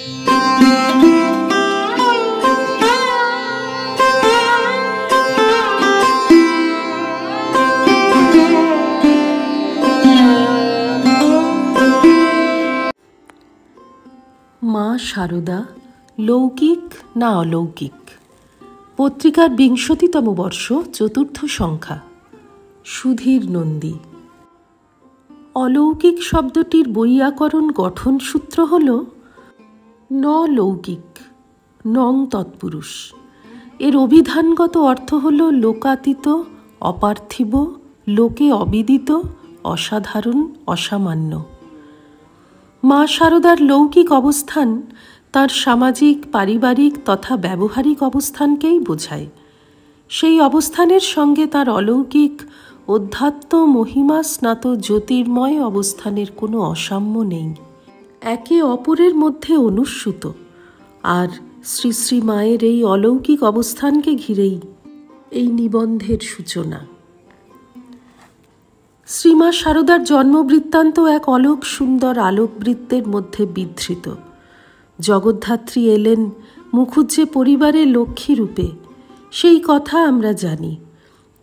মা শারদা লৌকিক না অলৌকিক। পত্রিকার ২০তম বর্ষ, চতুর্থ সংখ্যা। সুধীর নন্দী। অলৌকিক শব্দটির বৈয়াকরণ গঠন সূত্র হল ন লৌকিক, নং তৎপুরুষ। এর অভিধানগত অর্থ হল লোকাতীত, অপার্থিব, লোকে অবিদিত, অসাধারণ, অসামান্য। মা শারদার লৌকিক অবস্থান তার সামাজিক, পারিবারিক তথা ব্যবহারিক অবস্থানকেই বোঝায়। সেই অবস্থানের সঙ্গে তার অলৌকিক, অধ্যাত্ম, মহিমা স্নাত জ্যোতির্ময় অবস্থানের কোনো অসাম্য নেই। একে অপরের মধ্যে অনুস্যূত। আর শ্রী শ্রী মায়ের এই অলৌকিক অবস্থানকে ঘিরেই এই নিবন্ধের সূচনা। শ্রীমা শারদার জন্মবৃত্তান্ত এক অলোক সুন্দর আলোকবৃত্তের মধ্যে বিধৃত। জগদ্ধাত্রী এলেন মুখুজ্জে পরিবারে লক্ষ্মী রূপে, সেই কথা আমরা জানি।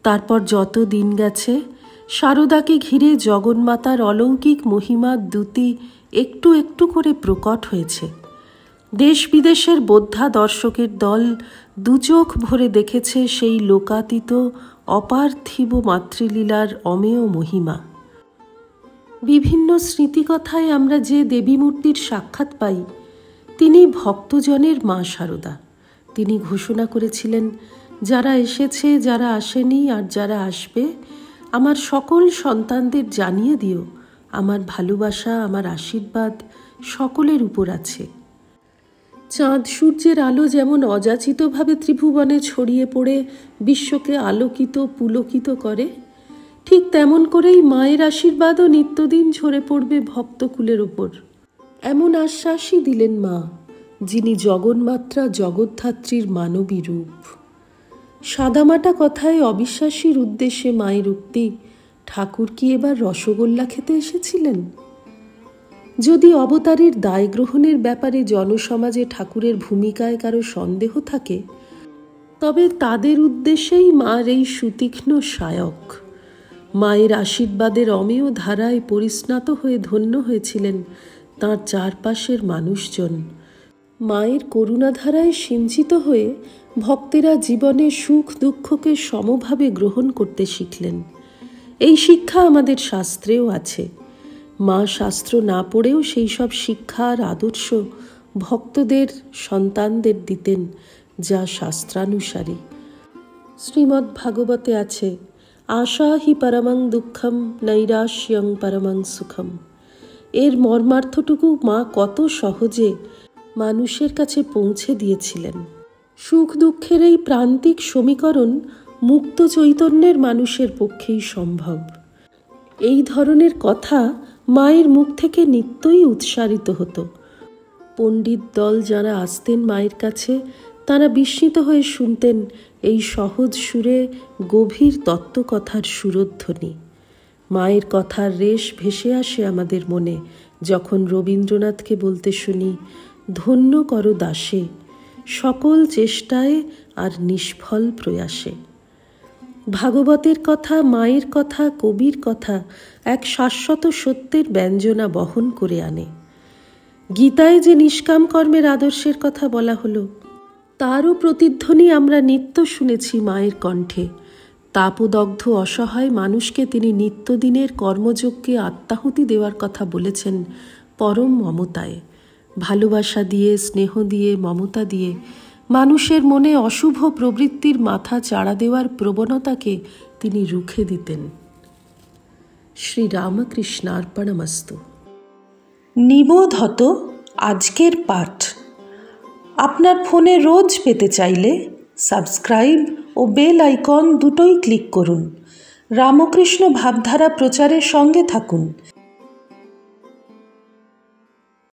তারপর যত দিন গেছে, শারদাকে ঘিরে জগন্মাতার অলৌকিক মহিমার দ্যুতি একটু একটু করে প্রকট হয়েছে। দেশ বিদেশের বোদ্ধা দর্শকের দল দুচোখ ভরে দেখেছে সেই লোকাতীত, অপার্থিব মাতৃলীলার অমেয় মহিমা। বিভিন্ন স্মৃতিকথায় আমরা যে দেবী মূর্তির সাক্ষাৎ পাই, তিনি ভক্তজনের মা শারদা। তিনি ঘোষণা করেছিলেন, যারা এসেছে, যারা আসেনি আর যারা আসবে, আমার সকল সন্তানদের জানিয়ে দিও, আমার ভালোবাসা, আমার আশীর্বাদ সকলের উপর আছে। চাঁদ সূর্যের আলো যেমন অযাচিতভাবে ত্রিভুবনে ছড়িয়ে পড়ে বিশ্বকে আলোকিত, পুলকিত করে, ঠিক তেমন করেই মায়ের আশীর্বাদও নিত্যদিন ঝরে পড়বে ভক্তকুলের ওপর। এমন আশ্বাসই দিলেন মা, যিনি জগন্মাত্রা জগদ্ধাত্রীর মানবী রূপ। সাদামাটা কথায় অবিশ্বাসীর উদ্দেশ্যে মায়ের উক্তি, ঠাকুর কি এবার রসগোল্লা খেতে এসেছিলেন? যদি অবতারের দায় গ্রহণের ব্যাপারে জনসমাজে ঠাকুরের ভূমিকায় কারো সন্দেহ থাকে, তবে তাদের উদ্দেশ্যেই মার এই সুতীক্ষ্ণ সায়ক। মায়ের আশীর্বাদের অমেয় ধারায় পরিস্নাত হয়ে ধন্য হয়েছিলেন তাঁর চারপাশের মানুষজন। মায়ের করুণাধারায় সিঞ্চিত হয়ে ভক্তেরা জীবনে সুখ দুঃখকে সমভাবে গ্রহণ করতে শিখলেন। এই শিক্ষা আমাদের শাস্ত্রেও আছে। মা শাস্ত্র না পড়েও সেই সব শিক্ষা আর আদর্শ ভক্তদের, সন্তানদের দিতেন, যা শাস্ত্রানুসারী। শ্রীমদ্ ভাগবতে আছে, আশা হি পরমং দুঃখম নৈরাশ্যং পরমং সুখম। এর মর্মার্থটুকু মা কত সহজে মানুষের কাছে পৌঁছে দিয়েছিলেন। সুখ দুঃখের এই প্রান্তিক সমীকরণ মুক্ত চৈতন্যের মানুষের পক্ষেই সম্ভব। এই ধরনের কথা মায়ের মুখ থেকে নিত্যই উৎসারিত হতো। পণ্ডিত দল যারা আসতেন মায়ের কাছে, তারা বিস্মিত হয়ে শুনতেন এই সহজ সুরে গভীর তত্ত্বকথার সুরধ্বনি। মায়ের কথার রেশ ভেসে আসে আমাদের মনে যখন রবীন্দ্রনাথকে বলতে শুনি, ধন্য করো দাসে সকল চেষ্টায় আর নিষ্ফল প্রয়াসে। ভাগবতের কথা, মায়ের কথা, কবির কথা এক শাশ্বত সত্যের ব্যঞ্জনা বহন করে আনে। গীতায় যে নিষ্কাম কর্মের আদর্শের কথা বলা হলো, তারও প্রতিধ্বনি আমরা নিত্য শুনেছি মায়ের কণ্ঠে। তাপদগ্ধ অসহায় মানুষকে তিনি নিত্যদিনের কর্মযজ্ঞে আত্মাহুতি দেওয়ার কথা বলেছেন পরম মমতায়। ভালোবাসা দিয়ে, স্নেহ দিয়ে, মমতা দিয়ে মানুষের মনে অশুভ প্রবৃত্তির মাথা চাড়া দেওয়ার প্রবণতাকে তিনি রুখে দিতেন। শ্রীরামকৃষ্ণার্পণমস্তু। নিবোধত আজকের পাঠ আপনার ফোনে রোজ পেতে চাইলে সাবস্ক্রাইব ও বেল আইকন দুটোই ক্লিক করুন। রামকৃষ্ণ ভাবধারা প্রচারের সঙ্গে থাকুন।